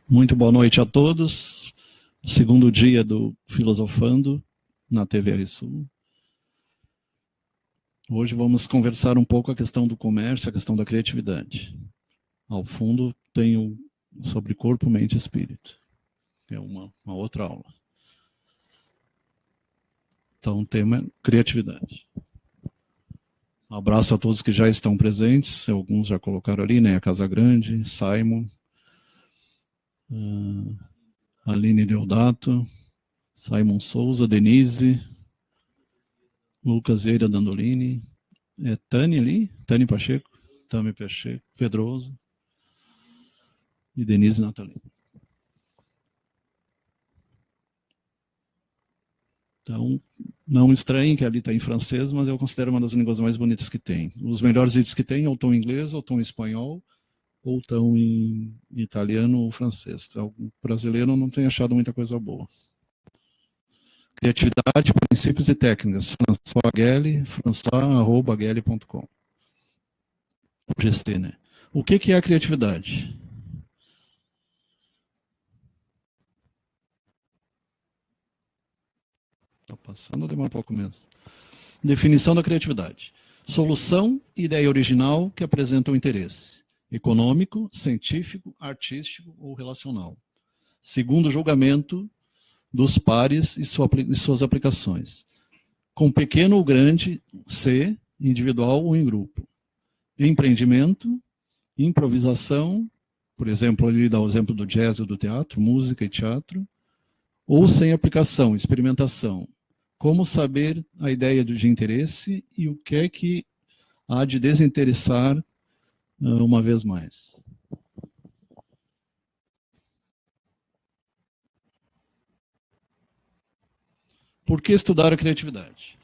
Muito boa noite a todos. Segundo dia do Filosofando na TV Sul. Hoje vamos conversar um pouco a questão do comércio, a questão da criatividade. Ao fundo, tenho sobre corpo, mente e espírito. É uma outra aula. Então, o tema é criatividade. Um abraço a todos que já estão presentes. Alguns já colocaram ali, né? A Casa Grande, Simon, Aline Deodato, Simon Souza, Denise, Lucas Vieira Dandolini, Tânia ali, Tânia Pacheco, Tami Pacheco, Pedroso e Denise Natalini. Então, não estranhem que ali está em francês, mas eu considero uma das línguas mais bonitas que tem. Os melhores vídeos que tem ou estão em inglês, ou estão em espanhol, ou estão em italiano ou francês. Então, o brasileiro não tem achado muita coisa boa. Criatividade, princípios e técnicas. François Guely, françois@guely.com. O GC, né? O que é a criatividade? Está passando, demora um pouco mesmo. Definição da criatividade. Solução, ideia original que apresenta um interesse econômico, científico, artístico ou relacional. Segundo o julgamento dos pares e suas aplicações. Com pequeno ou grande, C, individual ou em grupo. Empreendimento, improvisação, por exemplo, ali dá o exemplo do jazz ou do teatro, música e teatro, ou sem aplicação, experimentação. Como saber a ideia de interesse e o que é que há de desinteressar uma vez mais. Por que estudar a criatividade?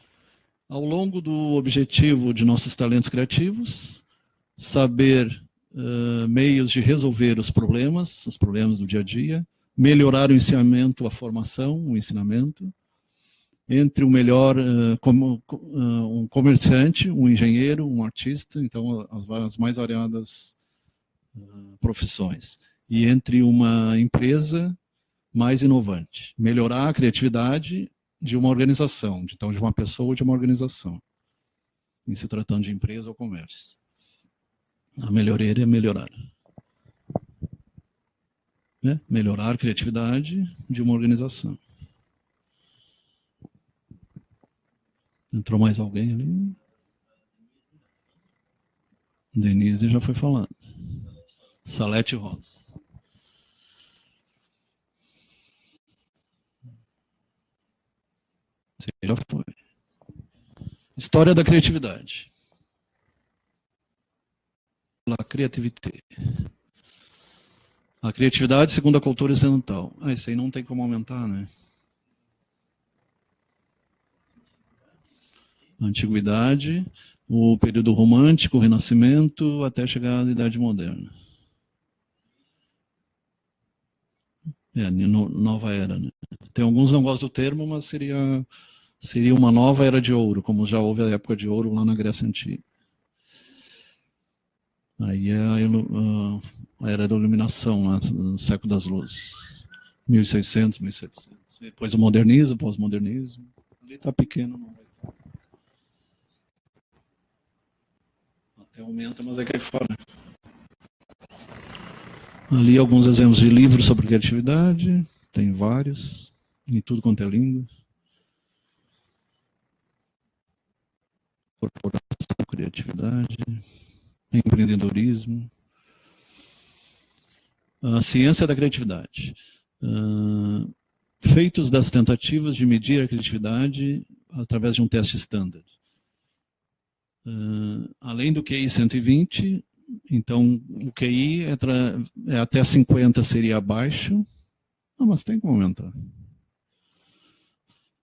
Ao longo do objetivo de nossos talentos criativos, saber meios de resolver os problemas do dia a dia, melhorar o ensinamento, a formação, o ensinamento, entre o melhor, um comerciante, um engenheiro, um artista, então as mais variadas profissões, e entre uma empresa mais inovante. Melhorar a criatividade de uma organização, então de uma pessoa ou de uma organização, em se tratando de empresa ou comércio. A melhoria é melhorar. Né? Melhorar a criatividade de uma organização. Entrou mais alguém ali? Denise já foi falando. Salete Rosa. Você já foi. História da criatividade. La criativité. A criatividade segundo a cultura ocidental. Isso aí não tem como aumentar, né? A antiguidade, o período romântico, o renascimento, até chegar à idade moderna. Nova era, né? Tem alguns que não gostam do termo, mas seria uma nova era de ouro, como já houve a época de ouro lá na Grécia Antiga. Aí é a era da iluminação, lá, no século das luzes. 1600, 1700. Depois o modernismo, pós-modernismo. Ali está pequeno, não vai estar. Até aumenta, mas é cai fora. Ali alguns exemplos de livros sobre criatividade. Tem vários. Em tudo quanto é língua. Corporação, criatividade. Empreendedorismo. A ciência da criatividade. Feitos das tentativas de medir a criatividade através de um teste standard. Além do QI 120, então o QI é até 50 seria abaixo. Mas tem como aumentar.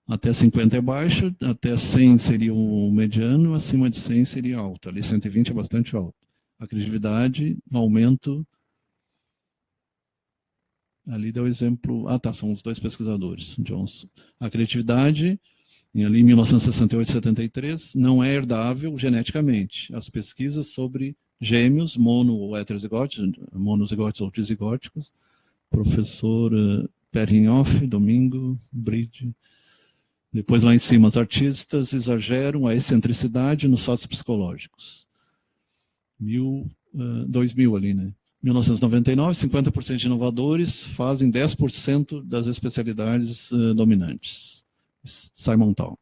Até 50 é baixo, até 100 seria o mediano, acima de 100 seria alto. Ali 120 é bastante alto. A criatividade, aumento. Ali dá o exemplo. São os dois pesquisadores, Johnson. A criatividade, ali em 1968 e 73, não é herdável geneticamente. As pesquisas sobre gêmeos, mono ou heterozigóticos, monozigotes ou dizigóticos, Professor Perrinhoff, domingo, Bride. Depois lá em cima, os artistas exageram a excentricidade nos fatos psicológicos. 2000 ali, né? 1999, 50% de inovadores fazem 10% das especialidades dominantes. Simon Tal.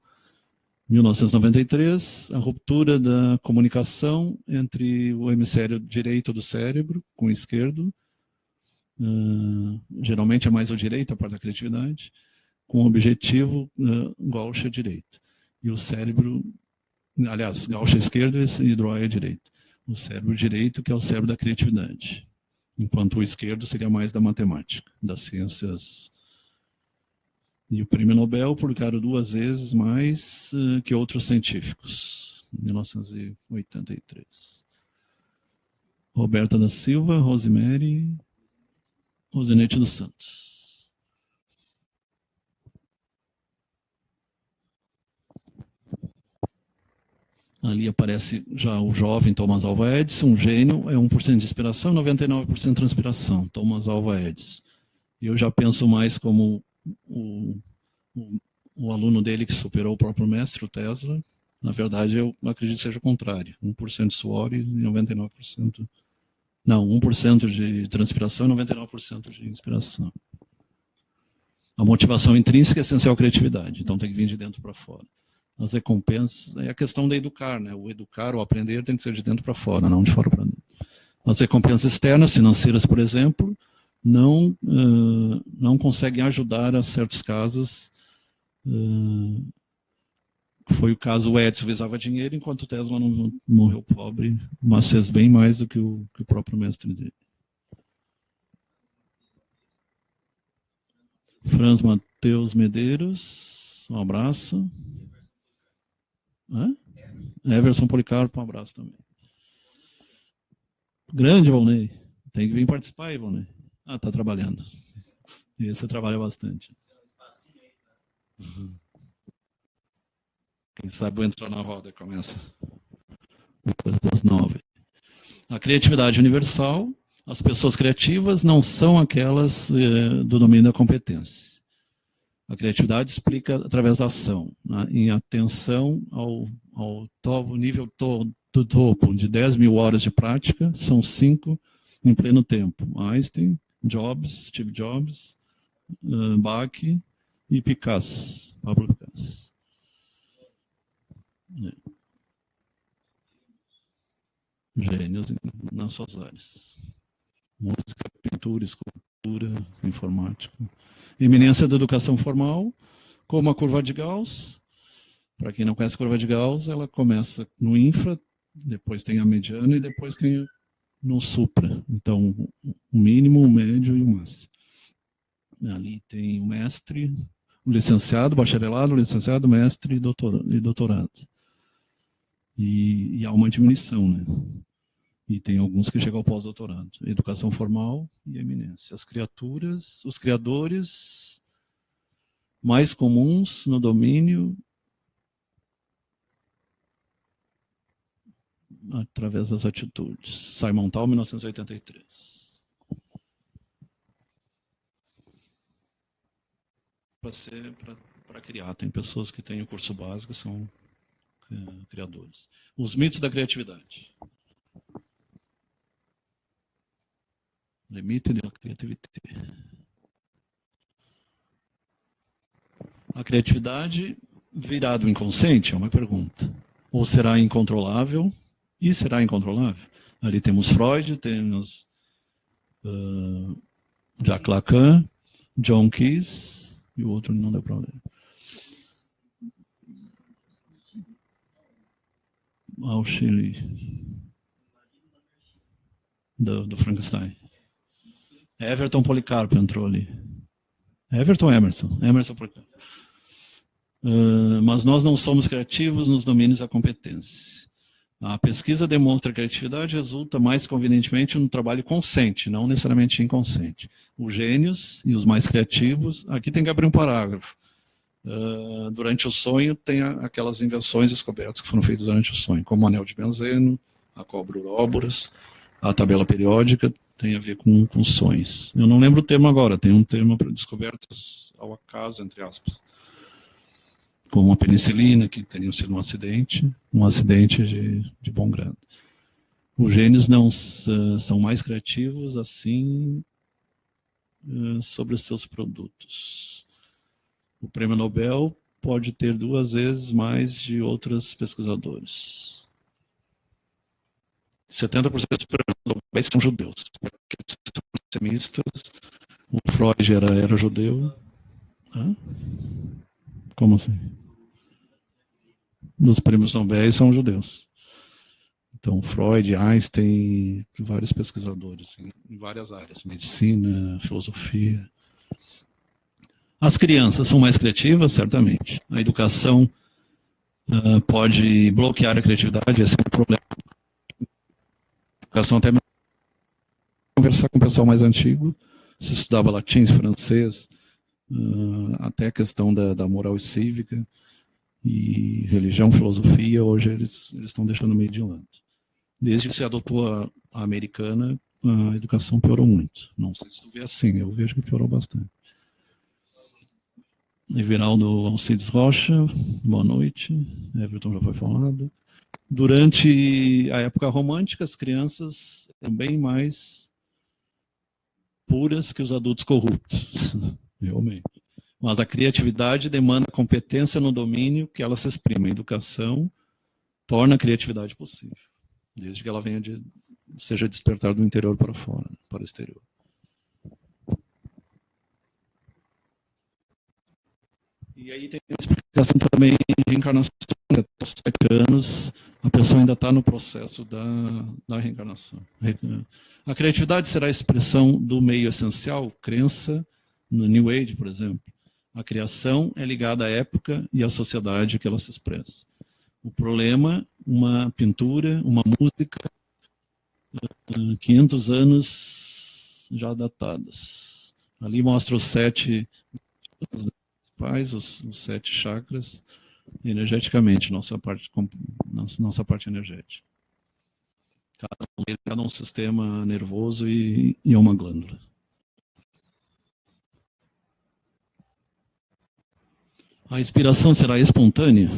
1993, a ruptura da comunicação entre o hemisfério direito do cérebro com o esquerdo, geralmente é mais o direito, a parte da criatividade, com o objetivo gauche direito. E o cérebro, aliás, gauche esquerdo e Droy direito. O cérebro direito, que é o cérebro da criatividade. Enquanto o esquerdo seria mais da matemática, das ciências. E o prêmio Nobel publicaram 2 vezes mais que outros científicos, em 1983. Roberta da Silva, Rosemary, Rosinete dos Santos. Ali aparece já o jovem Thomas Alva Edison, um gênio, é 1% de inspiração, 99% de transpiração, Thomas Alva Edison. Eu já penso mais como o aluno dele que superou o próprio mestre, o Tesla. Na verdade, eu acredito que seja o contrário, 1% de suor e 99%... Não, 1% de transpiração e 99% de inspiração. A motivação intrínseca é essencial à criatividade, então tem que vir de dentro para fora. As recompensas, é a questão de educar, né? O educar, o aprender tem que ser de dentro para fora, não de fora para dentro. As recompensas externas, financeiras, por exemplo, não conseguem ajudar a certos casos. Foi o caso, o Edison visava dinheiro, enquanto o Tesla não morreu pobre, mas fez bem mais do que o próprio mestre dele. Franz Mateus Medeiros, um abraço. Everson Policarpo, um abraço também. Grande, Valnei. Tem que vir participar aí, Valnei. Tá trabalhando. E você trabalha bastante. Quem sabe eu entrar na roda, começa. Depois das 9. A criatividade universal, as pessoas criativas não são aquelas do domínio da competência. A criatividade explica através da ação, né? Em atenção ao nível do topo de 10 mil horas de prática, são 5 em pleno tempo. Einstein, Jobs, Steve Jobs, Bach e Picasso, Pablo Picasso. Gênios nas suas áreas. Música, pintura, escultura, informática. Eminência da educação formal, como a curva de Gauss. Para quem não conhece a curva de Gauss, ela começa no infra, depois tem a mediana e depois tem no supra. Então, o mínimo, o médio e o máximo. Ali tem o mestre, o licenciado, o bacharelado, o licenciado, o mestre e doutorado. E há uma diminuição, né? E tem alguns que chegam ao pós-doutorado. Educação formal e eminência. As criaturas, os criadores mais comuns no domínio através das atitudes. Simon Tal, 1983. Para criar. Tem pessoas que têm o curso básico, são criadores. Os mitos da criatividade. Limite da criatividade. A criatividade virá do inconsciente? É uma pergunta. Ou será incontrolável? E será incontrolável? Ali temos Freud, temos Jacques Lacan, John Keyes, e o outro não deu para ler. Auxili, do Frankenstein. Everton Policarpo entrou ali. Emerson Policarpo. Mas nós não somos criativos nos domínios da competência. A pesquisa demonstra que a criatividade resulta mais convenientemente no trabalho consciente, não necessariamente inconsciente. Os gênios e os mais criativos, aqui tem que abrir um parágrafo. Durante o sonho tem aquelas invenções descobertas que foram feitas durante o sonho, como o anel de benzeno, a cobra Ouroboros, a tabela periódica, tem a ver com sonhos. Eu não lembro o termo agora, tem um termo para descobertas ao acaso, entre aspas. Como a penicilina, que teria sido um acidente de bom grado. Os gênios não são mais criativos, assim, sobre os seus produtos. O prêmio Nobel pode ter 2 vezes mais de outros pesquisadores. 70% dos prêmios Nobel são judeus. São extremistas. O Freud era judeu. Hã? Como assim? Dos prêmios Nobel são judeus. Então, Freud, Einstein, vários pesquisadores em várias áreas, medicina, filosofia. As crianças são mais criativas, certamente. A educação pode bloquear a criatividade, esse é um problema. A educação até conversar com o pessoal mais antigo, se estudava latim, francês, até a questão da moral cívica e religião, filosofia, hoje eles estão deixando meio de lado. Desde que se adotou a americana, a educação piorou muito. Não sei se tu vê assim, eu vejo que piorou bastante. Everaldo Alcides Rocha, boa noite. Everton já foi falado. Durante a época romântica, as crianças eram bem mais puras que os adultos corruptos, realmente. Mas a criatividade demanda competência no domínio que ela se exprime. A educação torna a criatividade possível, desde que ela seja despertada do interior para fora, para o exterior. E aí tem a explicação também de reencarnação. Aos 7 anos, a pessoa ainda está no processo da reencarnação. A criatividade será a expressão do meio essencial, crença, no New Age, por exemplo. A criação é ligada à época e à sociedade que ela se expressa. O problema, uma pintura, uma música, 500 anos já datadas. Ali mostra os 7 pais, os 7 chakras, energeticamente, nossa parte energética. Cada um sistema nervoso e uma glândula. A inspiração será espontânea?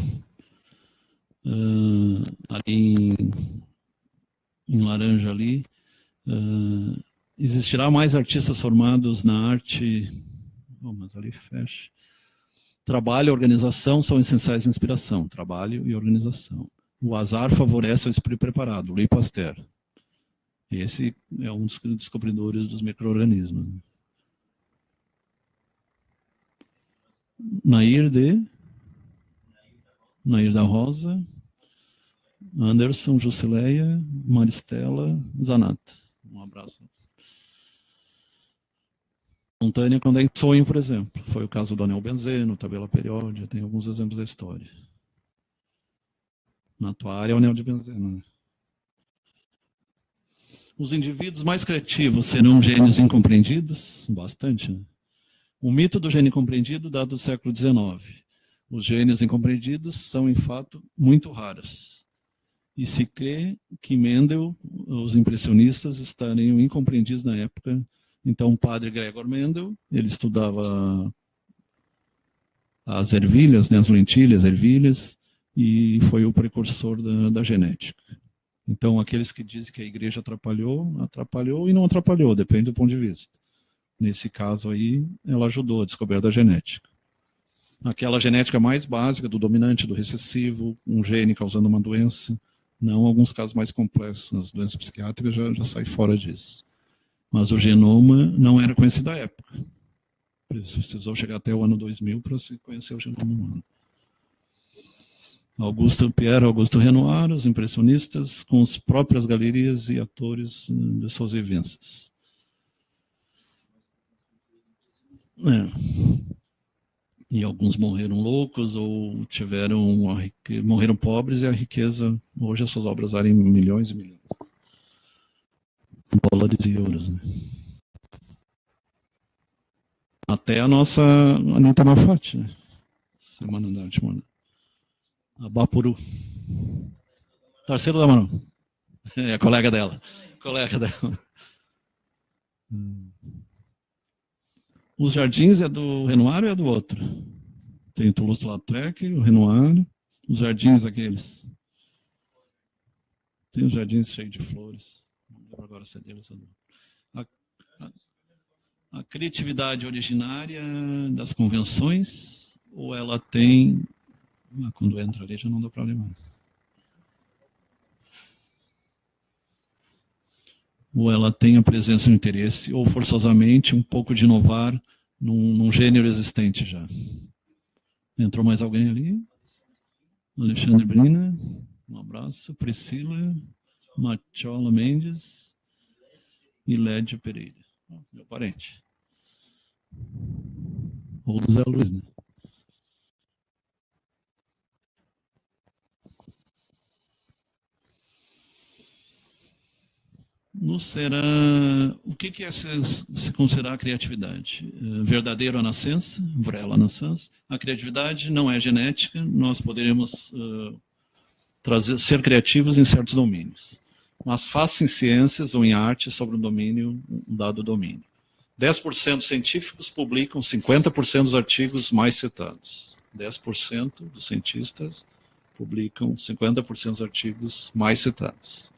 Ali em laranja ali, existirá mais artistas formados na arte, mas ali fecha. Trabalho e organização são essenciais à inspiração, trabalho e organização. O azar favorece o espírito preparado, Louis Pasteur. Esse é um dos descobridores dos micro-organismos. Nair da Rosa, Anderson, Jusileia, Maristela, Zanata. Um abraço. Espontânea quando é em sonho, por exemplo. Foi o caso do anel benzeno, tabela periódica, tem alguns exemplos da história. Na tua área é o anel de benzeno. Né? Os indivíduos mais criativos serão gênios incompreendidos? Bastante, né? O mito do gênio incompreendido data do século XIX. Os gênios incompreendidos são, em fato, muito raros. E se crê que Mendel, os impressionistas, estariam incompreendidos na época. Então, o padre Gregor Mendel, ele estudava as ervilhas, né, as lentilhas, ervilhas, e foi o precursor da genética. Então, aqueles que dizem que a igreja atrapalhou e não atrapalhou, depende do ponto de vista. Nesse caso aí, ela ajudou a descoberta da genética. Aquela genética mais básica do dominante, do recessivo, um gene causando uma doença, não alguns casos mais complexos, as doenças psiquiátricas já saem fora disso. Mas o genoma não era conhecido à época. Precisou chegar até o ano 2000 para se conhecer o genoma humano. Pierre Augusto Renoir, os impressionistas, com as próprias galerias e atores de suas vivências. E alguns morreram loucos ou morreram pobres e a riqueza, hoje essas obras valem milhões e milhões. Dólares e euros. Né? Até a nossa Anitta Malfatti, né? Semana da arte moderna. A Bapuru. Terceiro da Manu. É a colega dela. Os Jardins é do Renoir ou é do outro? Tem o Toulouse-Lautrec, o Renoir, os Jardins aqueles. Tem os Jardins cheios de flores. Não lembro agora se é deles ou não. A criatividade originária das convenções, ou ela tem... quando entra ali já não dá para ler mais. Ou ela tem a presença e o interesse, ou forçosamente um pouco de inovar num gênero existente já. Entrou mais alguém ali? Alexandre Brina, um abraço. Priscila, Machola Mendes e Lédio Pereira. Meu parente. Ou do Zé Luiz, né? O que é se considerar criatividade? Verdadeiro a nascença, vrela a nascença. A criatividade não é genética, nós poderemos ser criativos em certos domínios. Mas faça em ciências ou em arte sobre um dado domínio. 10% dos científicos publicam 50% dos artigos mais citados. 10% dos cientistas publicam 50% dos artigos mais citados.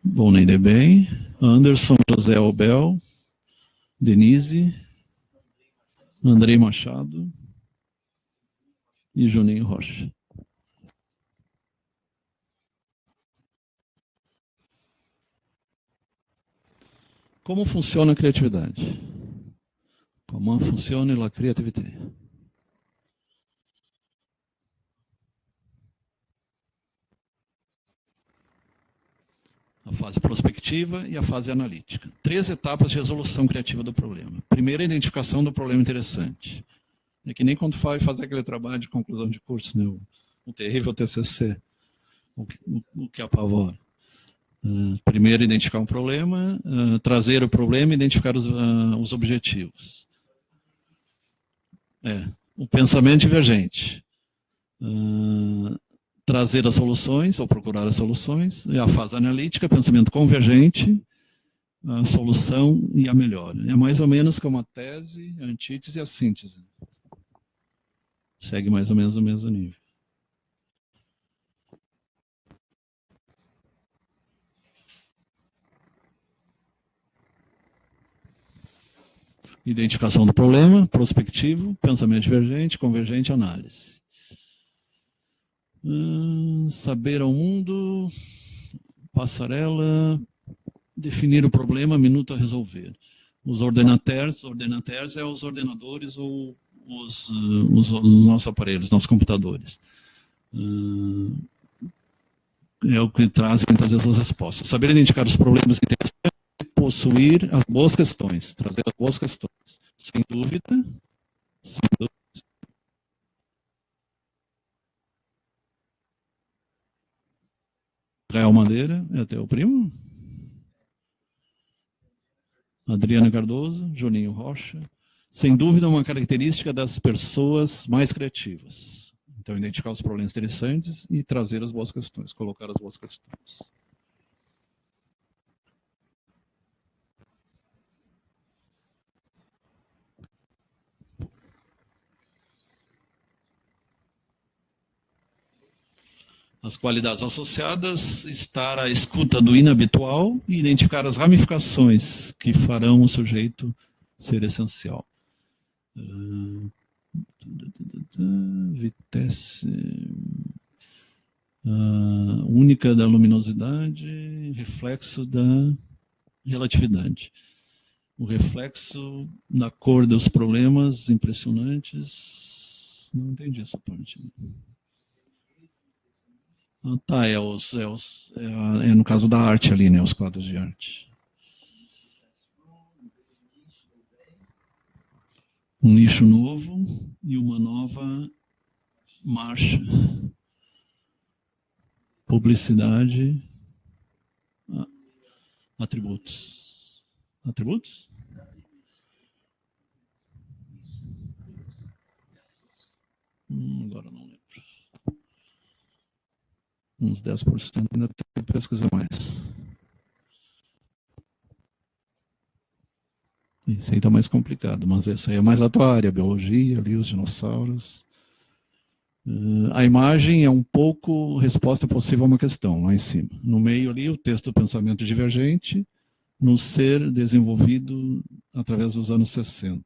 Bom, nem bem. Anderson José Albel, Denise, Andrei Machado e Juninho Rocha. Como funciona a criatividade? Como funciona a criatividade? A fase prospectiva e a fase analítica. 3 etapas de resolução criativa do problema. Primeira, a identificação do problema interessante. É que nem quando vai fazer aquele trabalho de conclusão de curso, né? O terrível TCC, o que apavora. Primeiro, identificar um problema, trazer o problema e identificar os objetivos. O pensamento divergente. Trazer as soluções, ou procurar as soluções, e a fase analítica, pensamento convergente, a solução e a melhora. É mais ou menos como a tese, a antítese e a síntese. Segue mais ou menos o mesmo nível. Identificação do problema, prospectivo, pensamento divergente, convergente, análise. Saber ao mundo, passarela, definir o problema, minuto a resolver. Os ordenateurs é os ordenadores ou os nossos aparelhos, nossos computadores. É o que traz muitas vezes as respostas. Saber identificar os problemas interessantes e possuir as boas questões, trazer as boas questões. Sem dúvida. Rael Madeira, é teu primo? Adriana Cardoso, Juninho Rocha. Sem dúvida, uma característica das pessoas mais criativas. Então, identificar os problemas interessantes e trazer as boas questões, colocar as boas questões. As qualidades associadas, estar à escuta do inabitual e identificar as ramificações que farão o sujeito ser essencial. Vitesse única da luminosidade, reflexo da relatividade. O reflexo da cor dos problemas impressionantes. Não entendi essa parte. Tá, é no caso da arte ali, né? Os quadros de arte. Um nicho novo e uma nova marcha. Publicidade. Atributos. Atributos? Agora não lembro. Uns 10% ainda tem que pesquisar mais. Isso aí está mais complicado, mas essa aí é mais a tua área, a biologia, ali, os dinossauros. A imagem é um pouco resposta possível a uma questão, lá em cima. No meio ali, o texto do pensamento divergente, no ser desenvolvido através dos anos 60.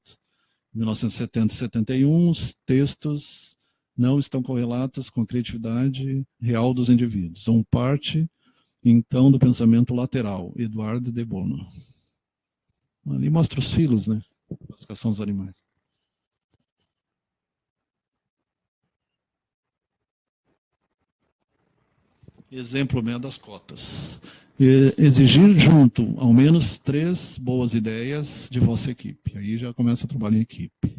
1970 e 71, os textos não estão correlatos com a criatividade real dos indivíduos. São parte, então, do pensamento lateral, Eduardo de Bono. Ali mostra os filos, né? Classificação dos animais. Exemplo mesmo das cotas. Exigir junto ao menos 3 boas ideias de vossa equipe. Aí já começa o trabalho em equipe.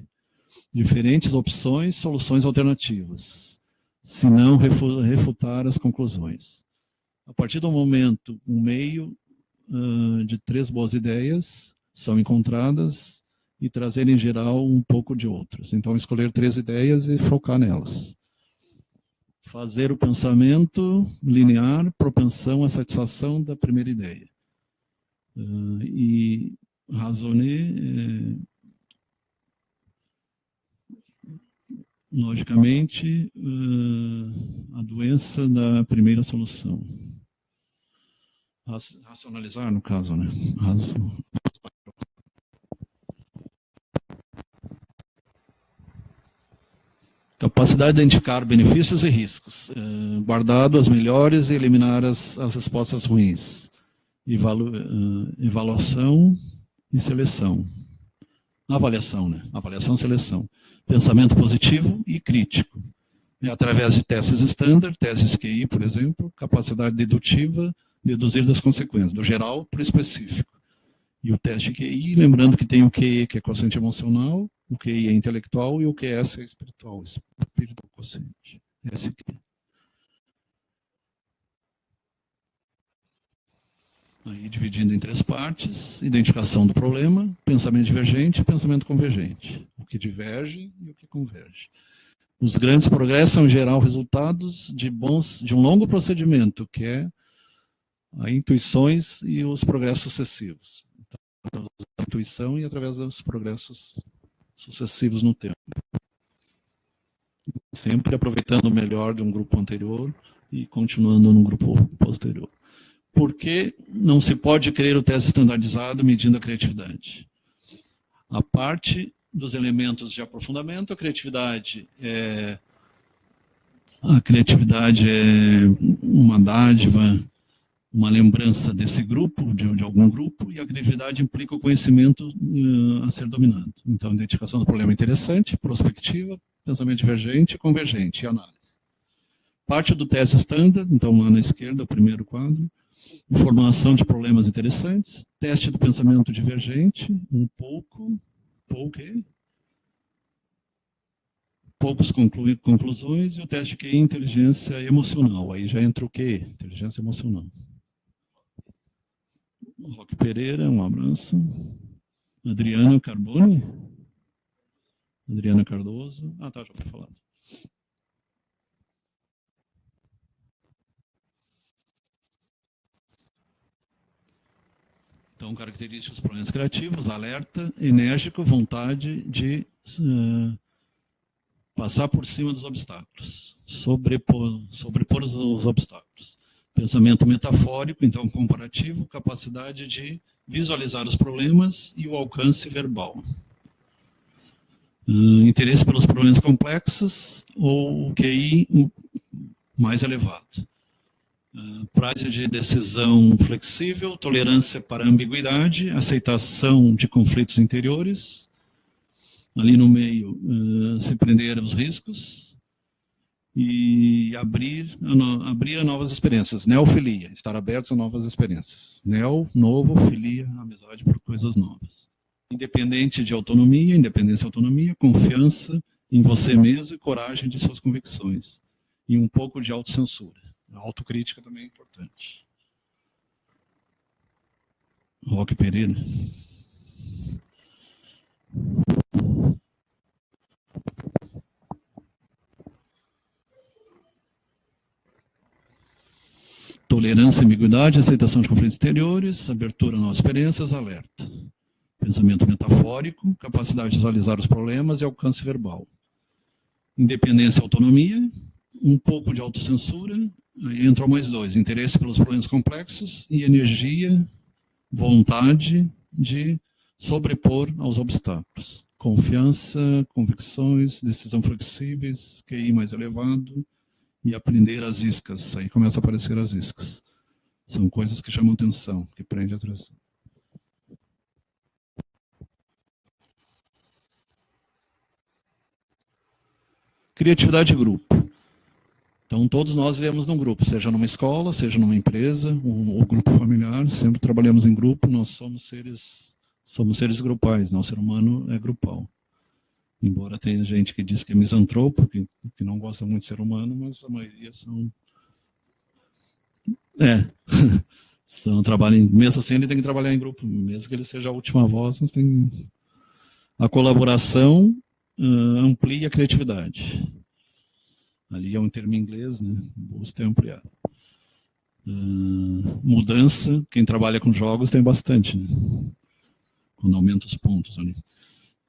Diferentes opções, soluções alternativas. Se não refutar as conclusões. A partir do momento, um meio de 3 boas ideias são encontradas e trazer em geral um pouco de outras. Então, escolher 3 ideias e focar nelas. Fazer o pensamento linear, propensão à satisfação da primeira ideia. E razoner, logicamente, a doença da primeira solução. Racionalizar, no caso, né? Capacidade de identificar benefícios e riscos, guardado as melhores e eliminar as respostas ruins. Avaliação e seleção. Avaliação, né? Avaliação e seleção. Pensamento positivo e crítico. Através de testes estándar, testes QI, por exemplo, capacidade dedutiva, deduzir das consequências, do geral para o específico. E o teste QI, lembrando que tem o QE, que é quociente emocional, o QI é intelectual e o QS é espiritual, espírito quociente. Esse aqui. Aí dividindo em 3 partes: identificação do problema, pensamento divergente e pensamento convergente. O que diverge e o que converge. Os grandes progressos são, em geral, resultados de um longo procedimento, que é as intuições e os progressos sucessivos. Então, a intuição e através dos progressos sucessivos no tempo. Sempre aproveitando o melhor de um grupo anterior e continuando no grupo posterior. Por que não se pode crer o teste estandardizado medindo a criatividade? A parte dos elementos de aprofundamento, a criatividade é uma dádiva, uma lembrança desse grupo, de algum grupo, e a criatividade implica o conhecimento a ser dominado. Então, a identificação do problema é interessante, prospectiva, pensamento divergente, convergente e análise. Parte do teste standard, então lá na esquerda, o primeiro quadro, formulação de problemas interessantes, teste do pensamento divergente, poucas conclusões, e o teste QI, inteligência emocional. Aí já entra o QE, inteligência emocional. Roque Pereira, um abraço. Adriana Carboni. Adriana Cardoso. Ah, tá, já foi falado. Então, características dos problemas criativos: alerta, enérgico, vontade de passar por cima dos obstáculos, sobrepor os obstáculos. Pensamento metafórico, então comparativo, capacidade de visualizar os problemas e o alcance verbal. Interesse pelos problemas complexos ou o QI mais elevado. Prazo de decisão flexível, tolerância para ambiguidade, aceitação de conflitos interiores. Ali no meio, se prender aos riscos e abrir a novas experiências. Neofilia, estar abertos a novas experiências. Novo, filia, amizade por coisas novas. Independente de autonomia, independência e autonomia, confiança em você mesmo e coragem de suas convicções. E um pouco de autocensura. A autocrítica também é importante. Roque Pereira. Tolerância, ambiguidade, aceitação de conflitos exteriores, abertura a novas experiências, alerta. Pensamento metafórico, capacidade de visualizar os problemas e alcance verbal. Independência e autonomia, um pouco de autocensura, aí entram mais dois, interesse pelos problemas complexos e energia, vontade de sobrepor aos obstáculos. Confiança, convicções, decisão flexíveis, QI mais elevado e aprender as iscas. Aí começa a aparecer as iscas. São coisas que chamam atenção, que prendem a atenção. Criatividade de grupo. Então, todos nós vivemos num grupo, seja numa escola, seja numa empresa, ou grupo familiar, sempre trabalhamos em grupo, nós somos seres grupais, não? O ser humano é grupal. Embora tenha gente que diz que é misantropo, que não gosta muito de ser humano, mas a maioria são... Mesmo assim, ele tem que trabalhar em grupo, mesmo que ele seja a última voz, mas tem... A colaboração amplia a criatividade. Ali é um termo em inglês, né? Boost é ampliar. Mudança, quem trabalha com jogos tem bastante, né? Quando aumenta os pontos ali.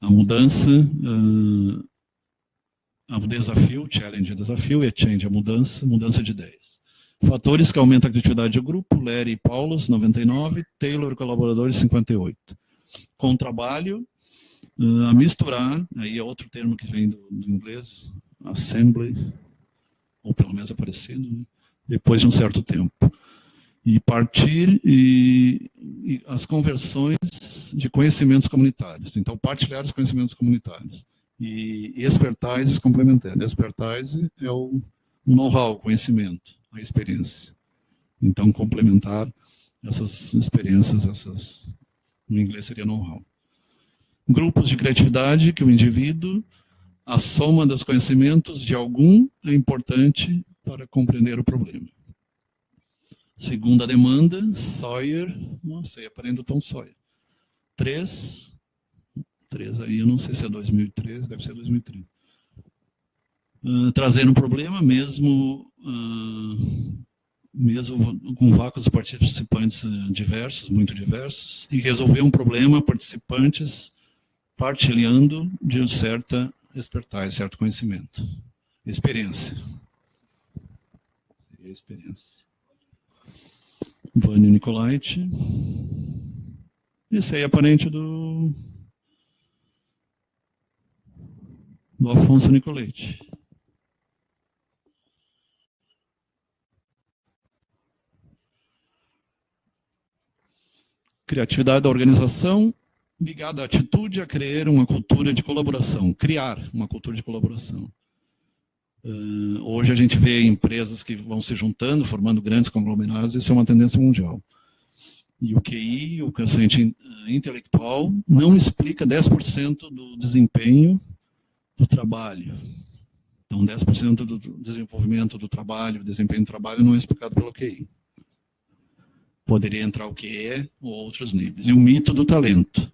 A mudança, o desafio, challenge é desafio, e change é mudança de ideias. Fatores que aumentam a criatividade de grupo, Lery e Paulus, 99, Taylor, colaboradores, 58. Com trabalho, a misturar, aí é outro termo que vem do inglês, assembly, ou pelo menos é parecido, né? Depois de um certo tempo. E partir e as conversões de conhecimentos comunitários. Então, partilhar os conhecimentos comunitários. E expertise complementar. Expertise é o know-how, o conhecimento, a experiência. Então, complementar essas experiências, no inglês seria know-how. Grupos de criatividade que o indivíduo, a soma dos conhecimentos de algum é importante para compreender o problema. Segunda demanda, Sawyer, não sei, aparenta o Tom Sawyer. 3 aí, eu não sei se é 2013, deve ser 2013. Trazer um problema, mesmo com vários participantes diversos, muito diversos, e resolver um problema, participantes partilhando de certa expertise, certo conhecimento. Experiência. Seria experiência. Vânia Nicolait. Esse aí é parente do Afonso Nicolait. Criatividade da organização, ligada à atitude a criar uma cultura de colaboração, criar uma cultura de colaboração. Hoje a gente vê empresas que vão se juntando, formando grandes conglomerados, isso é uma tendência mundial. E o QI, o quociente intelectual, não explica 10% do desempenho do trabalho. Então, 10% do desenvolvimento do trabalho, desempenho do trabalho, não é explicado pelo QI. Poderia entrar o QE ou outros níveis. E o mito do talento.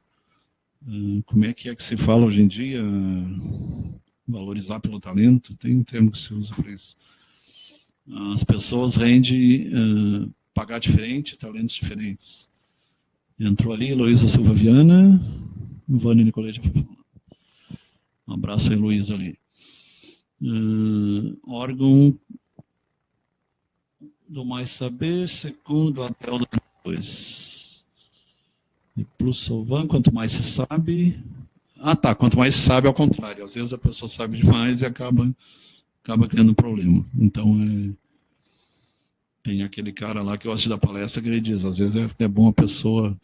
Como é que se fala hoje em dia? Valorizar pelo talento? Tem um termo que se usa para isso. As pessoas rendem pagar diferente, talentos diferentes. Entrou ali Heloísa Silva Viana, Vânia Nicolete. Um abraço a Heloísa ali. Órgão do mais saber, segundo a Abel 2. E plus Solvan, quanto mais se sabe... quanto mais se sabe, ao contrário. Às vezes a pessoa sabe demais e acaba criando um problema. Então, tem aquele cara lá que eu gosto de dar palestra que ele diz, às vezes é bom a pessoa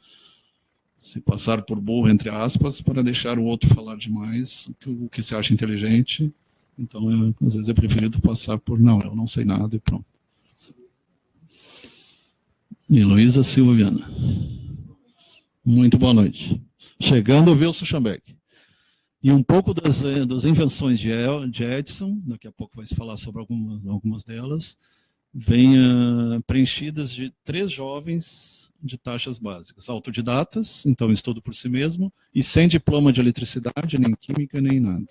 se passar por burro, entre aspas, para deixar o outro falar demais, o que se acha inteligente. Então, às vezes é preferido passar por, não, eu não sei nada e pronto. Heloísa Silva Viana. Muito boa noite. Chegando o Wilson Schambeck. E um pouco das invenções de Edison, daqui a pouco vai se falar sobre algumas delas, vem preenchidas de 3 jovens de taxas básicas, autodidatas, então estudo por si mesmo, e sem diploma de eletricidade, nem química, nem nada.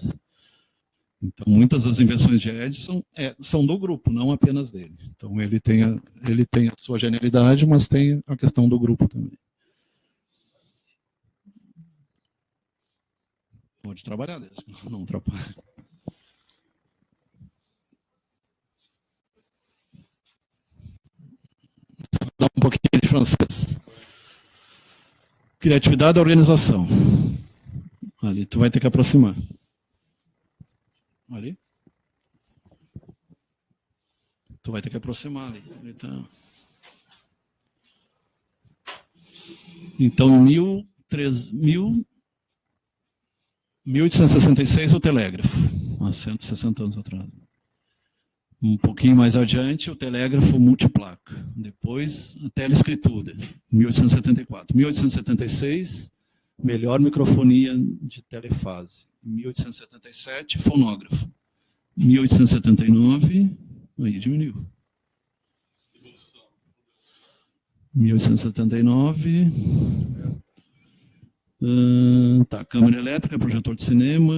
Então, muitas das invenções de Edison são do grupo, não apenas dele. Então, ele tem a sua genialidade, mas tem a questão do grupo também. Pode trabalhar, desde que não atrapalhe. Dar um pouquinho de francês. Criatividade da organização. Ali, tu vai ter que aproximar. Ali. Tu vai ter que aproximar ali. Tá. Então, em 1866, o telégrafo, há 160 anos atrás. Um pouquinho mais adiante, o telégrafo multiplaca. Depois, a teleescritura, 1874. 1876, melhor microfonia de telefase. 1877, fonógrafo. 1879, aí diminuiu. 1879, câmera elétrica, projetor de cinema,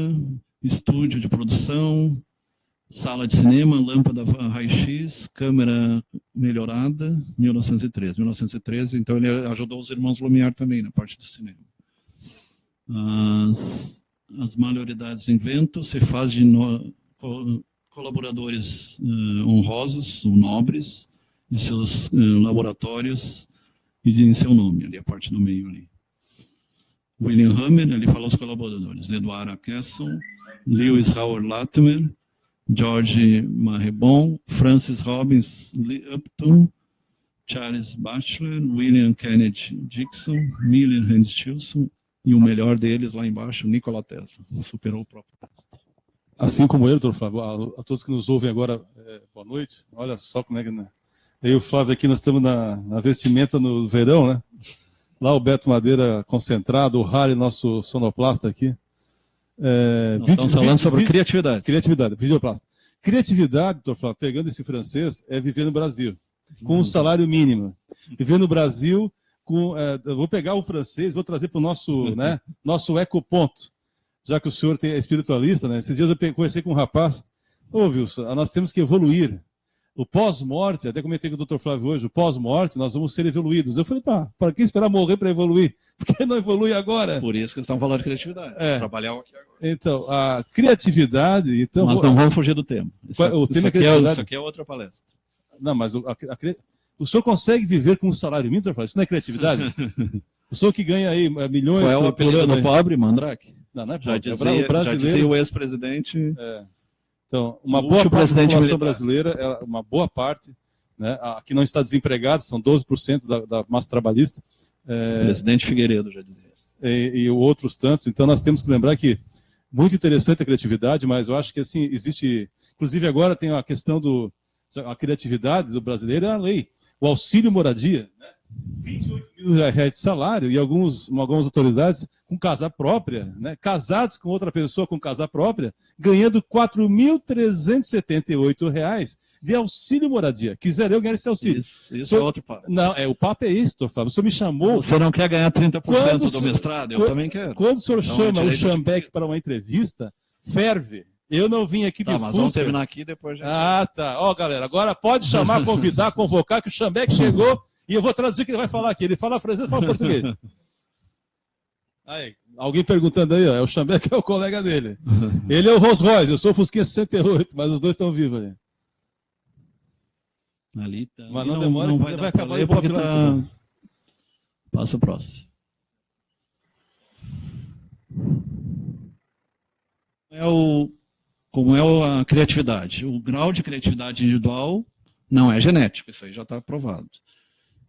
estúdio de produção, sala de cinema, lâmpada raio-x, câmera melhorada, 1913. 1913, então ele ajudou os irmãos Lumière também na parte do cinema. As maioridades em vento se faz de colaboradores honrosos, ou nobres, de seus laboratórios e em seu nome, ali a parte do meio ali. William Hammer, ele fala os colaboradores, Edward Kesson, Lewis Howard Latimer, George Marrebon, Francis Robbins Upton, Charles Batchelor, William Kennedy Dixon, Miller Hans Stilson e o melhor deles lá embaixo, Nikola Tesla, superou o próprio Tesla. Assim como ele, doutor Flávio, a todos que nos ouvem agora, boa noite. Olha só como é que... Eu e o Flávio aqui, nós estamos na vestimenta no verão, né? Lá o Beto Madeira concentrado, o Harry, nosso sonoplasta aqui. Nós estamos falando sobre criatividade. Criatividade, videoplasta. Criatividade, doutor Flávio, pegando esse francês, é viver no Brasil, com um salário mínimo. Viver no Brasil, eu vou pegar o francês, vou trazer para o nosso ecoponto. Já que o senhor é espiritualista, né? Esses dias eu conversei com um rapaz. Ô, Wilson, nós temos que evoluir. O pós-morte, até comentei com o doutor Flávio hoje, o pós-morte, nós vamos ser evoluídos. Eu falei, para que esperar morrer para evoluir? Por que não evolui agora? Por isso que estão falando de criatividade. Trabalhar aqui agora. Então, a criatividade... Então, nós não vamos fugir do tema. O tema é criatividade. Isso aqui é outra palestra. Não, mas o senhor consegue viver com um salário mínimo, doutor Flávio? Isso não é criatividade? O senhor que ganha aí milhões... Qual é o apelido do pobre, Mandrake? Não, não é pobre. Já dizia o ex-presidente... Então, uma boa parte da população brasileira, uma boa parte, né, que não está desempregada, são 12% da massa trabalhista. Presidente Figueiredo já dizia isso. E outros tantos. Então, nós temos que lembrar que muito interessante a criatividade, mas eu acho que assim existe... Inclusive, agora tem a questão a criatividade do brasileiro é a lei. O auxílio moradia, né? 28 mil reais de salário e algumas autoridades com casa própria, né? Casados com outra pessoa com casa própria, ganhando R$ 4.378 de auxílio moradia. Quiser eu ganhar esse auxílio. Isso é outro papo. Não, o papo é isso, doutor Flávio. O senhor me chamou... Você não quer ganhar 30% do mestrado? Eu também quero. Quando o senhor chama o Schambeck para uma entrevista, ferve. Eu não vim aqui de Fusca. Mas vamos terminar aqui depois. Tá. Ó, galera, agora pode chamar, convidar, convocar, que o Schambeck chegou... E eu vou traduzir o que ele vai falar aqui. Ele fala francês, fala português. Aí, alguém perguntando aí, ó, é o Schambeck, é o colega dele. Ele é o Rolls Royce, eu sou o Fusquinha 68, mas os dois estão vivos ali. Ali tá. Mas não demora, não vai acabar o porque tá... Passa o próximo. Como é a criatividade? O grau de criatividade individual não é genético, isso aí já está provado.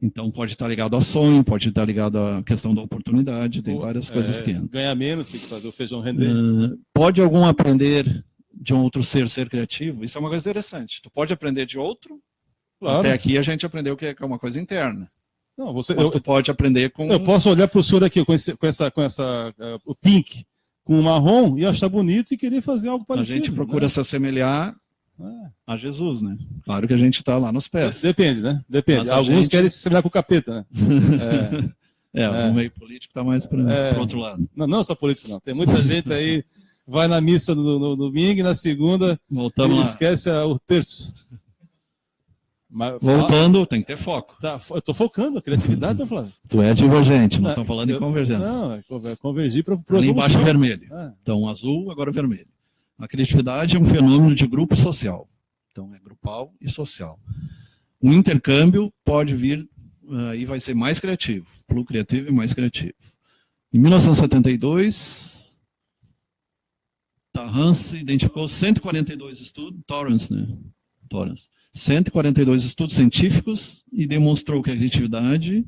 Então, pode estar ligado a sonho, pode estar ligado à questão da oportunidade, tem várias coisas que entram. Ganhar menos, tem que fazer o feijão render. Pode algum aprender de um outro ser criativo? Isso é uma coisa interessante. Tu pode aprender de outro, claro. Até aqui a gente aprendeu que é uma coisa interna. Não, mas tu pode aprender com... Eu posso olhar para o senhor aqui com o pink, com o marrom, e achar bonito e querer fazer algo parecido. A gente procura se assemelhar a Jesus, né? Claro que a gente está lá nos pés. Depende, né? Depende. Alguns querem se assemelhar com o capeta, né? O meio político está mais para o outro lado. Não só político, não. Tem muita gente aí vai na missa no domingo e na segunda Voltamos ele lá. esquece o terço. Mas, Voltando, tem que ter foco. Tá, eu tô focando a criatividade, tô falando. Tu é divergente, nós estamos falando em Eu- convergência. Não, é convergir para Ali embaixo é vermelho. Ah, Então, azul, agora vermelho. A criatividade é um fenômeno de grupo social. Então, é grupal e social. O intercâmbio pode vir e vai ser mais criativo. Criativo e mais criativo. Em 1972, Tarrance identificou 142 estudos, Torrance, né? Torrance. 142 estudos científicos e demonstrou que a criatividade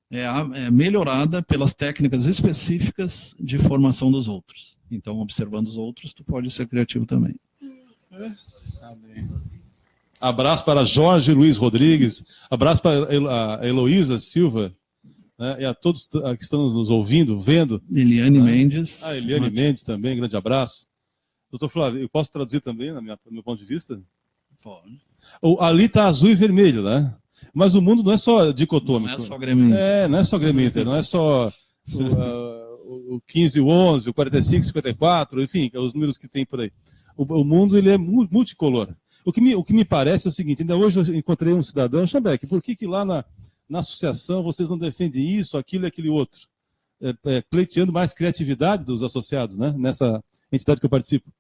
é melhorada pelas técnicas específicas de formação dos outros. Então, observando os outros, tu pode ser criativo também. amém. Abraço para Jorge Luiz Rodrigues, abraço para a Heloísa Silva, né, e a todos que estão nos ouvindo, vendo. Eliane Mendes. A Eliane Mendes também, grande abraço. Doutor Flávio, eu posso traduzir também, do meu ponto de vista? Pode. Ali está azul e vermelho, né? Mas o mundo não é só dicotômico. Não é só Grêmio. Não é só Grêmio Inter, não é só o 15 e o 11, o 45 e 54, enfim, os números que tem por aí. O mundo ele é multicolor. O que me parece é o seguinte, ainda hoje eu encontrei um cidadão, Chambeck, por que lá na associação vocês não defendem isso, aquilo e aquele outro? Pleiteando mais criatividade dos associados, né? Nessa entidade que eu participo.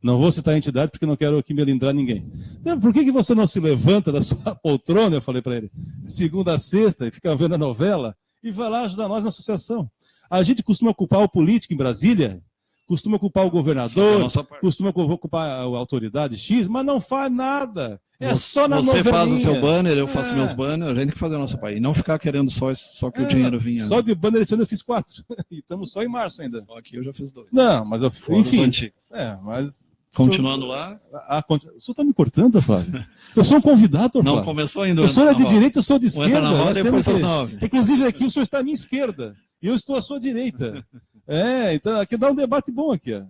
Não vou citar a entidade porque não quero aqui melindrar ninguém. Por que você não se levanta da sua poltrona, eu falei para ele, de segunda a sexta, e fica vendo a novela, e vai lá ajudar nós na associação? A gente costuma culpar o político em Brasília, costuma culpar o governador, costuma culpar a autoridade X, mas não faz nada. Só na novelinha. Você faz o seu banner, eu faço meus banners, a gente tem que fazer a nossa parte. E não ficar querendo só que o dinheiro vinha. Só de banner esse ano eu fiz 4. E estamos só em março ainda. Só aqui eu já fiz 2. Não, mas enfim. Mas... Continuando lá. O senhor está me cortando, Flávio? Eu sou um convidado, Flávio. Não começou ainda. O senhor é de direita, eu sou de esquerda. Depois das 9. Inclusive aqui o senhor está à minha esquerda e eu estou à sua direita. Então aqui dá um debate bom aqui, ó.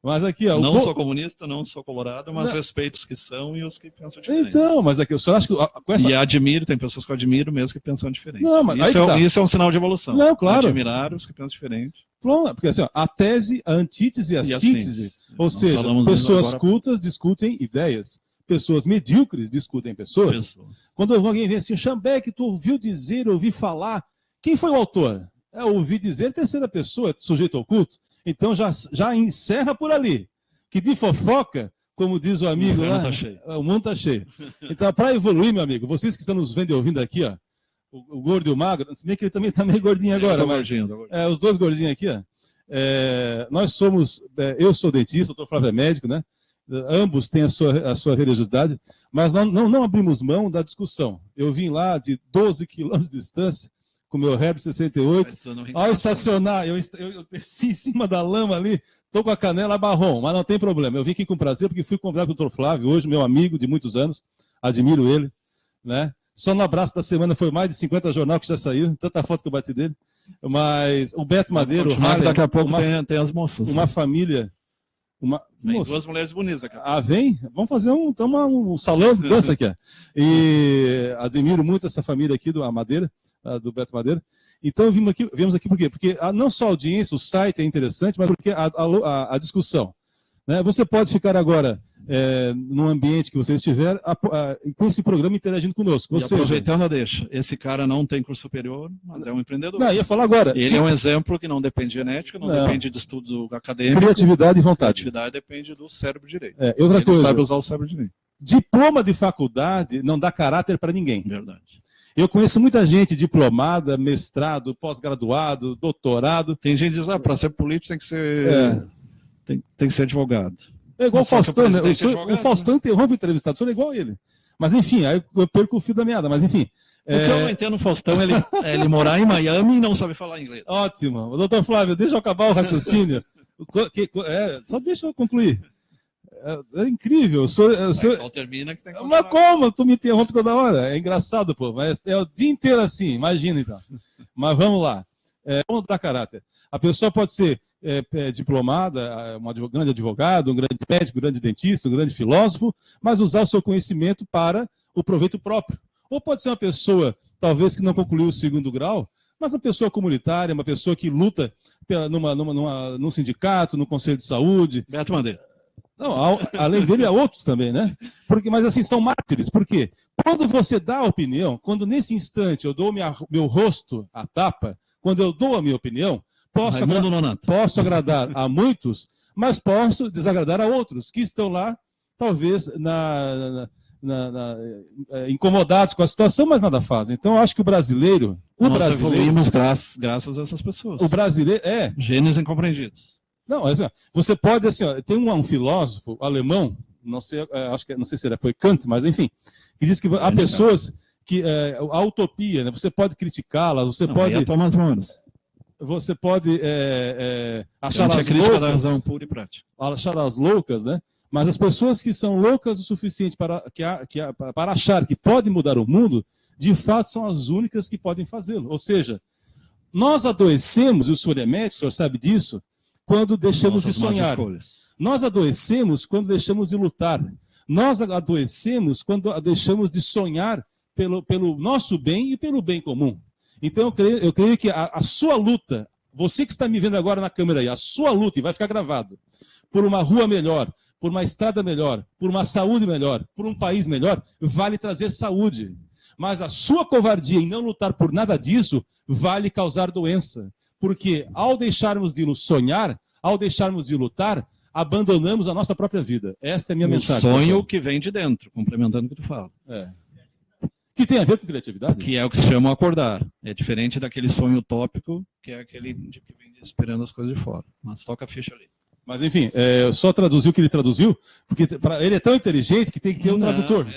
Mas aqui, ó. Não sou comunista, não sou colorado, mas respeito os que são e os que pensam diferente. Então, mas aqui o senhor acha que com essa... E admiro, tem pessoas que eu admiro mesmo que pensam diferente. Não, mas isso é um sinal de evolução. Não, claro. Admirar os que pensam diferente. Porque assim, ó, a tese, a antítese e a síntese. Ou seja, pessoas cultas discutem ideias. Pessoas medíocres discutem pessoas. Quando alguém vem assim, Chambeck, tu ouviu dizer, ouvi falar. Quem foi o autor? Ouvi dizer, terceira pessoa, sujeito oculto. Então já encerra por ali. Que de fofoca, como diz o amigo lá, o mundo está cheio. Então, para evoluir, meu amigo, vocês que estão nos vendo e ouvindo aqui, ó, o gordo e o magro, se bem que ele também está meio gordinho agora, mas os dois gordinhos aqui, ó. Nós somos, eu sou dentista, o doutor Flávio é médico, né? Ambos têm a sua religiosidade, mas não abrimos mão da discussão. Eu vim lá de 12 quilômetros de distância, com o meu Reb 68, ao estacionar, eu desci em cima da lama ali, estou com a canela marrom, mas não tem problema. Eu vim aqui com prazer, porque fui convidado pelo doutor Flávio, hoje meu amigo de muitos anos, admiro ele, né? Só no abraço da semana foi mais de 50 jornal que já saiu, tanta foto que eu bati dele. Mas o Beto Madeiro, daqui a pouco tem as moças. Uma família. Vem duas mulheres bonitas aqui. Vem? Vamos fazer um salão de dança aqui. Ó. E admiro muito essa família aqui do Madeira, do Beto Madeira. Então viemos aqui por quê? Porque não só a audiência, o site é interessante, mas porque a discussão. Né? Você pode ficar agora no ambiente que você estiver, com esse programa interagindo conosco. Ou seja, aproveitando a deixa, esse cara não tem curso superior, mas é um empreendedor. Não, ia falar agora. Ele é um exemplo que não depende de genética, não depende de estudo acadêmico. Criatividade e vontade. Criatividade depende do cérebro direito. Outra coisa, sabe usar o cérebro direito. Diploma de faculdade não dá caráter para ninguém. Verdade. Eu conheço muita gente diplomada, mestrado, pós-graduado, doutorado. Tem gente que diz, para ser político tem que ser, tem que ser advogado. É igual o Faustão, né? O Faustão interrompe o entrevistado, o senhor é igual a ele. Mas enfim, aí eu perco o fio da meada, mas enfim. O que eu não entendo no Faustão é ele morar em Miami e não sabe falar inglês. Ótimo. Doutor Flávio, deixa eu acabar o raciocínio. Só deixa eu concluir. É incrível. Só termina que tem que mas como? Tu me interrompe toda hora? É engraçado, pô. Mas é o dia inteiro assim, imagina então. Mas vamos lá. Vamos dar caráter. A pessoa pode ser diplomada, um grande advogado, um grande médico, um grande dentista, um grande filósofo, mas usar o seu conhecimento para o proveito próprio. Ou pode ser uma pessoa, talvez, que não concluiu o 2º grau, Mas uma pessoa comunitária, uma pessoa que luta num sindicato, no conselho de saúde. Beto Madeira. Não, além dele, há outros também, né? Mas assim, são mártires. Por quê? Quando você dá a opinião, quando nesse instante eu dou meu rosto à tapa, quando eu dou a minha opinião, posso agradar a muitos, mas posso desagradar a outros que estão lá, talvez, incomodados com a situação, mas nada fazem. Então, eu acho que o brasileiro... Nós evoluímos graças a essas pessoas. O brasileiro... Gênios incompreendidos. Não, assim, você pode, assim, tem um filósofo alemão, não sei, não sei se foi Kant, mas enfim, que diz que há pessoas que a utopia, né, você pode criticá-las, você pode... Thomas Mann. Você pode achar as loucas, da razão pura e prática. Achar as loucas, né? Mas as pessoas que são loucas o suficiente para achar que podem mudar o mundo, de fato são as únicas que podem fazê-lo. Ou seja, nós adoecemos, e o senhor é médico, o senhor sabe disso, quando deixamos de sonhar. Nós adoecemos quando deixamos de lutar. Nós adoecemos quando deixamos de sonhar pelo nosso bem e pelo bem comum. Então eu creio que a sua luta, você que está me vendo agora na câmera aí, a sua luta, e vai ficar gravado, por uma rua melhor, por uma estrada melhor, por uma saúde melhor, por um país melhor, vale trazer saúde. Mas a sua covardia em não lutar por nada disso, vale causar doença. Porque ao deixarmos de sonhar, ao deixarmos de lutar, abandonamos a nossa própria vida. Esta é a minha mensagem. Sonho que vem de dentro, complementando o que tu fala. Que tem a ver com criatividade? Que é o que se chama acordar. É diferente daquele sonho utópico, que é aquele que vem esperando as coisas de fora. Mas toca a ficha ali. Mas enfim, eu só traduzi o que ele traduziu, porque ele é tão inteligente que tem que ter um tradutor.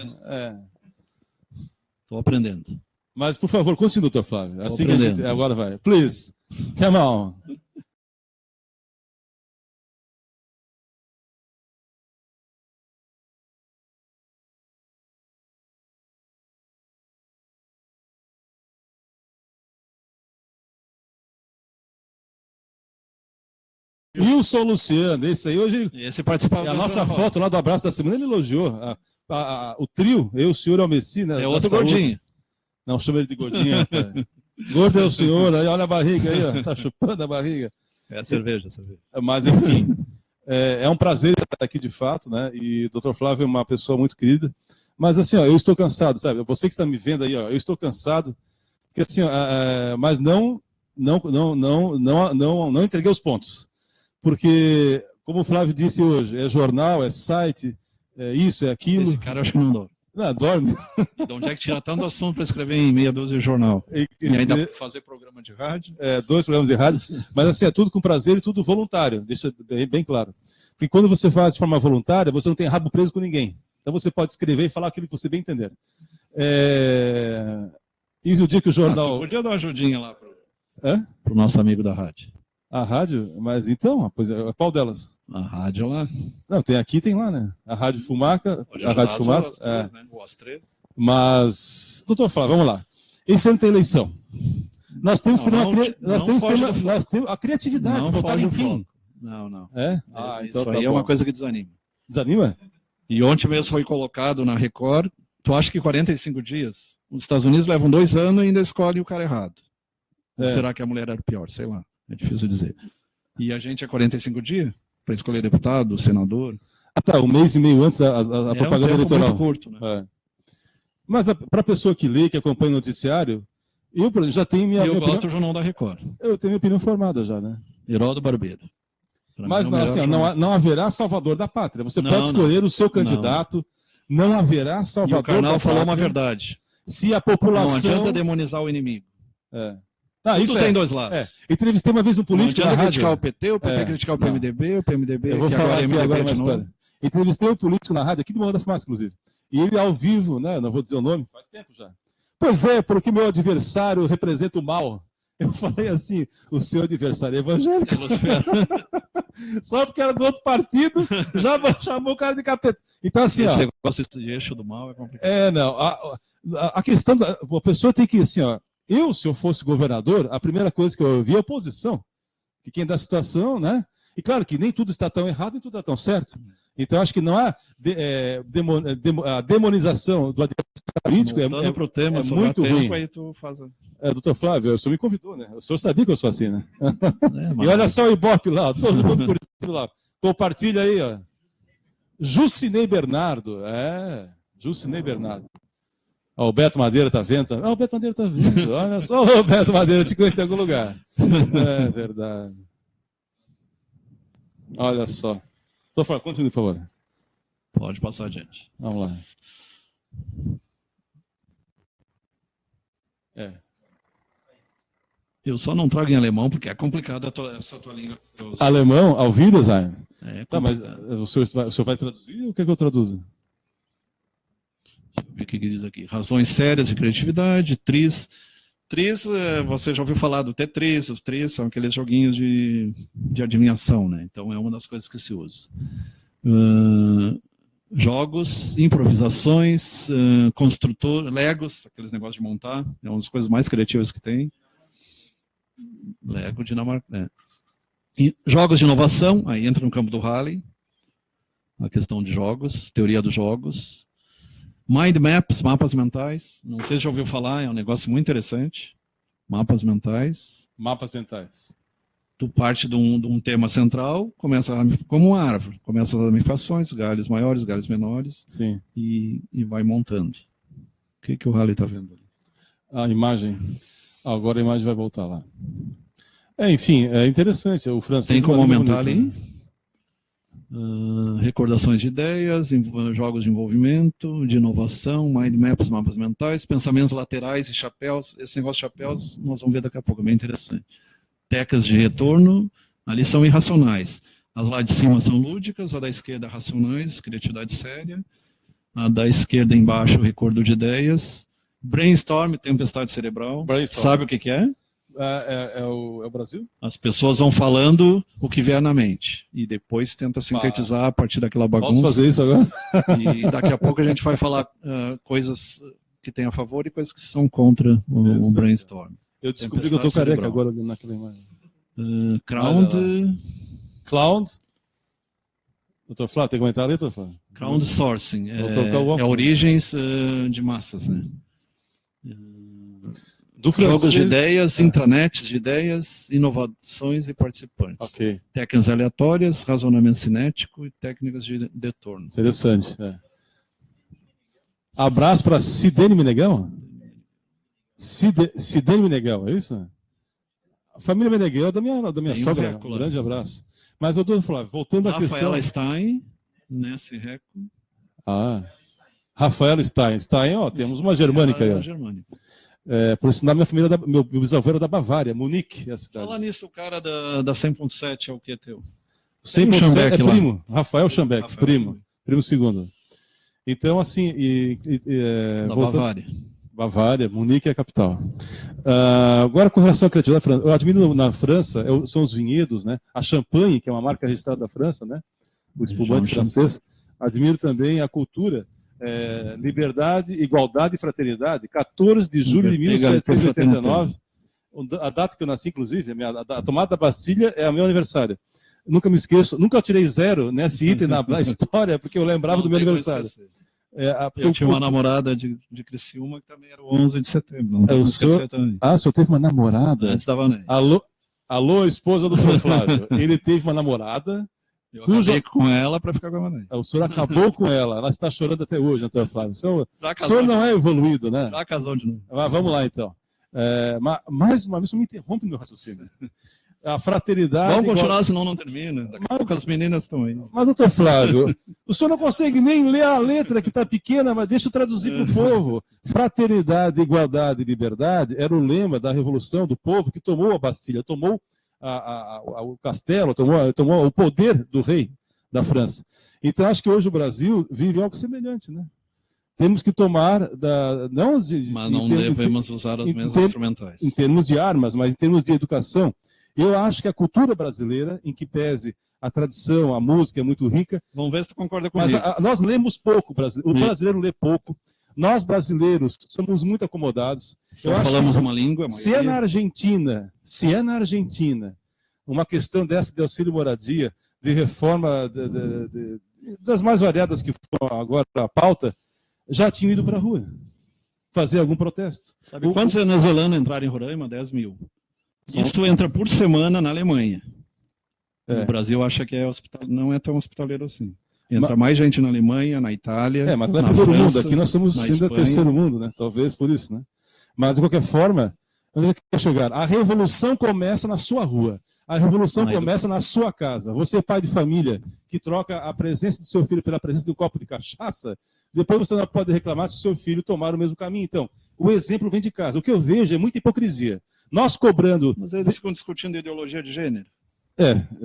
Estou aprendendo. Mas, por favor, continue, doutor Flávio. Assim que a gente, agora vai. Please, come on. Wilson Luciano, esse aí hoje. Esse participava. A nossa foto lá do abraço da semana, ele elogiou. O trio, eu, o senhor e o Messi, né? É outro gordinho. Não, chama ele de gordinho. Gordo é o senhor, aí olha a barriga aí, ó, tá chupando a barriga. É a cerveja. Mas, enfim, é um prazer estar aqui de fato, né? E o Dr. Flávio é uma pessoa muito querida. Mas, assim, ó, eu estou cansado, sabe? Você que está me vendo aí, ó, eu estou cansado. Porque, assim, mas não entreguei os pontos. Porque, como o Flávio disse hoje, é jornal, é site, é isso, é aquilo. Esse cara eu acho que não dorme. Não, dorme. E de onde é que tira tanto assunto para escrever em meia dúzia de jornal? E ainda fazer programa de rádio? 2 programas de rádio. Mas assim, é tudo com prazer e tudo voluntário, deixa bem claro. Porque quando você faz de forma voluntária, você não tem rabo preso com ninguém. Então você pode escrever e falar aquilo que você bem entender. E o dia que o jornal... Tu podia dar uma ajudinha lá para o nosso amigo da rádio. A rádio? Mas então, qual delas? A rádio lá. Não, tem aqui, tem lá, né? A Rádio Fumaca, a Rádio Fumaça. As três. Mas, doutor Flávio, vamos lá. Esse ano tem eleição. Nós temos que ter a criatividade, votar em quem? Não. Então isso aí é uma coisa que desanima. Desanima? E ontem mesmo foi colocado na Record, tu acha que 45 dias? Os Estados Unidos levam 2 anos e ainda escolhem o cara errado. Ou será que a mulher era pior? Sei lá. É difícil dizer. E a gente é 45 dias para escolher deputado, senador. Um mês e meio antes da propaganda eleitoral. Muito curto, né? Mas para a pessoa que lê, que acompanha o noticiário, eu já tenho minha opinião. gosto do Jornal da Record. Eu tenho minha opinião formada já, né? Heródoto Barbeiro. Mas não haverá salvador da pátria. Você pode escolher o seu candidato, não haverá salvador da pátria. E o Karnal falou uma verdade. Se a população... Não adianta demonizar o inimigo. Isso tem 2 lados. Entrevistei uma vez um político na rádio. Criticar o PT criticar o PMDB, o PMDB... Eu vou falar aqui agora uma história. Entrevistei um político na rádio, aqui do Morro da Fumaça, inclusive. E ele ao vivo, né, não vou dizer o nome, faz tempo já. Pois é, porque meu adversário representa o mal. Eu falei assim, o seu adversário é evangélico. Só porque era do outro partido, já chamou o cara de capeta. Então assim, esse negócio de eixo do mal é complicado. A questão a pessoa tem que, assim, ó, se eu fosse governador, a primeira coisa que eu ouvia é a oposição. Que quem dá a situação, né? E claro que nem tudo está tão errado, nem tudo está tão certo. Então, acho que não há a demonização do adversário político Pro tema, muito ruim. Aí tu faz... Doutor Flávio, o senhor me convidou, né? O senhor sabia que eu sou assim, né? Mas... E olha só o Ibope lá, todo mundo curtindo lá. Compartilha aí, ó. Jucinei Bernardo, Jucinei Bernardo. Ó, o Beto Madeira tá vendo? O Beto Madeira tá vendo. Olha só, o Beto Madeira, te conheço em algum lugar. É verdade. Olha só. Tô falando, continue, por favor. Pode passar adiante. Vamos lá. Eu só não trago em alemão, porque é complicado essa tua língua. Alemão, ao Wiedersehen? Tá, mas o senhor vai traduzir ou quer que eu traduza? Deixa eu ver o que diz aqui. Razões sérias de criatividade, tris. Tris, você já ouviu falar do Tetris, os tris são aqueles joguinhos de adivinhação, né? Então é uma das coisas que se usa. Jogos, improvisações, construtor, Legos, aqueles negócios de montar, é uma das coisas mais criativas que tem. Lego Dinamarca. E jogos de inovação, aí entra no campo do Rally, a questão de jogos, teoria dos jogos. Mind Maps, mapas mentais, não sei se já ouviu falar, é um negócio muito interessante. Mapas mentais. Mapas mentais. Tu parte de um tema central, começa como uma árvore, começa as ramificações, galhos maiores, galhos menores. Sim. E vai montando. O que o Rally está vendo ali? A imagem. Agora a imagem vai voltar lá. Enfim, é interessante. O francês. Tem como aumentar ali? Recordações de ideias, jogos de envolvimento, de inovação, mind maps, mapas mentais, pensamentos laterais e chapéus. Esse negócio de chapéus nós vamos ver daqui a pouco, é bem interessante. Tecas de retorno, ali são irracionais. As lá de cima são lúdicas, a da esquerda racionais, criatividade séria. A da esquerda embaixo, recordo de ideias. Brainstorm, tempestade cerebral. Brainstorm. Sabe o que é? É o Brasil? As pessoas vão falando o que vier na mente. E depois tenta sintetizar a partir daquela bagunça. Posso fazer isso agora? E daqui a pouco a gente vai falar coisas que tem a favor e coisas que são contra o brainstorm. Eu descobri que eu estou careca agora olhando naquela imagem. Cloud. Doutor Flávio, tem que comentar ali, doutor Flávio? Crowdsourcing. É origens de massas, né? Do francês... Jogos de ideias, intranets de ideias, inovações e participantes. Ok. Técnicas aleatórias, razonamento cinético e técnicas de detorno. Interessante. Abraço para Sidene Meneghel? Sidene Meneghel, é isso? A família Meneghel é da minha sogra. Um grande abraço. Mas, doutor Flávio, voltando à questão... Rafaela Stein, nesse reco. Rafaela Stein. Stein, temos uma germânica aí. Por sinal, minha família, meu bisavô era da Bavária, Munique, é a cidade. Fala nisso, o cara da 100.7 é o que é teu? 100.7 é primo, Rafael Schambeck, primo segundo. Então, assim... Bavária. Bavária, Munique é a capital. Agora, com relação à criatividade, eu admiro na França, são os vinhedos, né? A Champagne, que é uma marca registrada da França, né? O espumante francês. Admiro também a cultura, liberdade, igualdade e fraternidade. 14 de julho de 1789, a data que eu nasci, inclusive, a tomada da Bastilha é o meu aniversário. Nunca me esqueço, nunca tirei 0 nesse item na história, porque eu lembrava do meu aniversário. Eu tinha uma namorada de Criciúma que também era o 11 de setembro. O senhor teve uma namorada? Antes da Vanéia. Alô, esposa do Dr. Flávio. Ele teve uma namorada. Eu acabei com ela para ficar com a Vanéia. O senhor acabou com ela. Ela está chorando até hoje, Dr. Flávio. O senhor não é evoluído, né? Já casou de novo. Mas vamos lá, então. Mais uma vez, não me interrompe no meu raciocínio. A fraternidade... Vamos continuar, senão não termina. Daqui a pouco as meninas estão aí. Mas, doutor Flávio, o senhor não consegue nem ler a letra que está pequena, mas deixa eu traduzir para o povo. Fraternidade, igualdade e liberdade era o lema da revolução do povo que tomou a Bastilha, tomou o castelo, tomou o poder do rei da França. Então, acho que hoje o Brasil vive algo semelhante, né? Temos que tomar... Mas não devemos usar as mesmas instrumentais. Em termos de armas, mas em termos de educação. Eu acho que a cultura brasileira, em que pese a tradição, a música é muito rica... Vamos ver se tu concorda comigo. Mas nós lemos pouco, o brasileiro lê pouco. Nós, brasileiros, somos muito acomodados. Falamos uma língua. Se é na Argentina, uma questão dessa de auxílio moradia, de reforma das mais variadas que foram agora a pauta, já tinham ido para a rua fazer algum protesto. Sabe quantos venezuelanos entraram em Roraima? 10 mil. Isso entra por semana na Alemanha. No Brasil acha que não é tão hospitaleiro assim. Entra mais gente na Alemanha, na Itália, mas não é na primeiro França, mundo, aqui nós somos ainda Espanha. terceiro mundo, né? Talvez por isso, né? Mas, de qualquer forma, onde é que quer chegar? A revolução começa na sua rua. A revolução começa na sua casa. Você, pai de família, que troca a presença do seu filho pela presença de um copo de cachaça, depois você não pode reclamar se o seu filho tomar o mesmo caminho. Então, o exemplo vem de casa. O que eu vejo é muita hipocrisia. Nós cobrando... Mas eles ficam discutindo ideologia de gênero.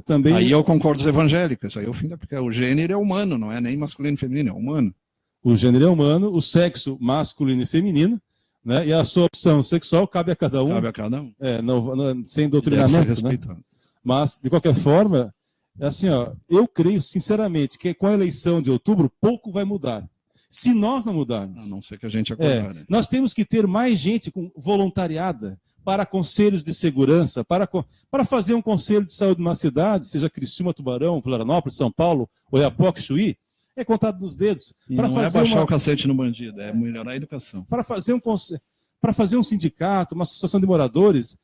Também... Aí eu concordo com os evangélicos. Aí porque o gênero é humano, não é nem masculino e feminino, é humano. O gênero é humano, o sexo masculino e feminino, né? E a sua opção sexual cabe a cada um. Cabe a cada um. Sem doutrinamento, né? Mas, de qualquer forma, assim, eu creio sinceramente que com a eleição de outubro, pouco vai mudar. Se nós não mudarmos. A não ser que a gente acordar. Nós temos que ter mais gente voluntariada para conselhos de segurança, para fazer um conselho de saúde numa cidade, seja Criciúma, Tubarão, Florianópolis, São Paulo, Oiapoque, Chuí, é contado nos dedos. Para não fazer baixar o cacete no bandido, é melhorar a educação. Para fazer um sindicato, uma associação de moradores,